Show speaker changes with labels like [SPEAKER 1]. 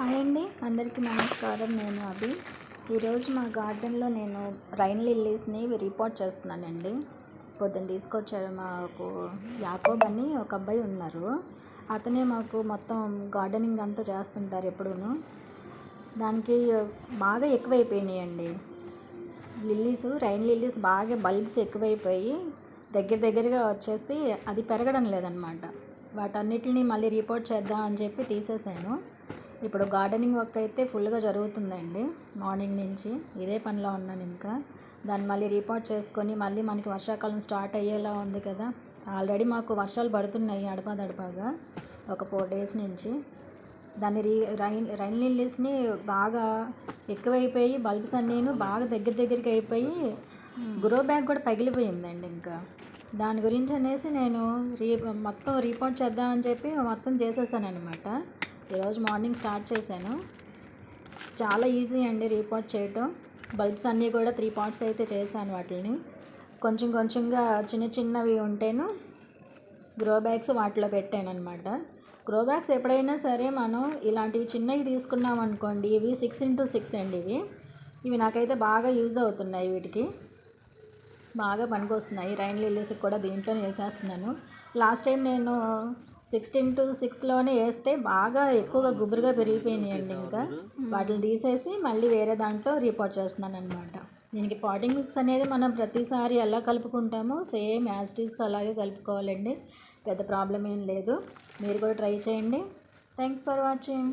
[SPEAKER 1] Hi అండి, అందరికీ నమస్కారం. నేను అభి. ఈరోజు మా గార్డెన్లో నేను రైన్ లిల్లీస్ని రిపోర్ట్ చేస్తున్నానండి. పొద్దున్న తీసుకొచ్చారు. మాకు యాకోబ్ అని ఒక అబ్బాయి ఉన్నారు. అతనే మాకు మొత్తం గార్డెనింగ్ అంతా చేస్తుంటారు ఎప్పుడూను. దానికి బాగా ఎక్కువైపోయినాయండి రైన్ లిల్లీస్ బాగా బల్బ్స్ ఎక్కువైపోయి దగ్గరగా వచ్చేసి అది పెరగడం లేదనమాట. వాటన్నిటిని మళ్ళీ రిపోర్ట్ చేద్దాం అని చెప్పి తీసేసాను. ఇప్పుడు గార్డెనింగ్ వర్క్ అయితే ఫుల్గా జరుగుతుందండి. మార్నింగ్ నుంచి ఇదే పనిలో ఉన్నాను. ఇంకా దాన్ని మళ్ళీ రిపోర్ట్ చేసుకొని మళ్ళీ మనకి వర్షాకాలం స్టార్ట్ అయ్యేలా ఉంది కదా. ఆల్రెడీ మాకు వర్షాలు పడుతున్నాయి అడపాదడపాగా ఒక 4 days నుంచి. దాన్ని రైన్ లిల్లీస్ని బాగా ఎక్కువైపోయి బల్బ్స్ అన్నీను బాగా దగ్గరికి అయిపోయి గ్రో బ్యాగ్ కూడా పగిలిపోయిందండి. ఇంకా దాని గురించి అనేసి నేను మొత్తం రిపోర్ట్ చేద్దామని చెప్పి మొత్తం చేసేసాను అనమాట. ఈరోజు మార్నింగ్ స్టార్ట్ చేశాను. చాలా ఈజీ అండి రిపోర్ట్ చేయటం. బల్బ్స్ అన్నీ కూడా 3 parts అయితే చేశాను. వాటిని కొంచెంగా చిన్నవి ఉంటేను గ్రో బ్యాగ్స్ వాటిలో పెట్టాను అనమాట. గ్రో బ్యాగ్స్ ఎప్పుడైనా సరే మనం ఇలాంటివి చిన్నవి తీసుకున్నాం అనుకోండి. ఇవి 6x6 అండి. ఇవి నాకైతే బాగా యూజ్ అవుతున్నాయి. వీటికి బాగా పనికొస్తున్నాయి. రైన్ లిల్లీస్కి కూడా దీంట్లోనే వేసేస్తున్నాను. లాస్ట్ టైం నేను 16x6లోనే వేస్తే బాగా ఎక్కువగా గుబురుగా పెరిగిపోయినాయండి. ఇంకా వాటిని తీసేసి మళ్ళీ వేరే దాంట్లో రిపోర్ట్ చేస్తున్నాను అనమాట. దీనికి పాటింగ్ మిక్స్ అనేది మనం ప్రతిసారి ఎలా కలుపుకుంటామో సేమ్ యాజ్ ఇట్ ఈస్గా అలాగే కలుపుకోవాలండి. పెద్ద ప్రాబ్లం ఏం లేదు. మీరు కూడా ట్రై చేయండి. Thanks for watching.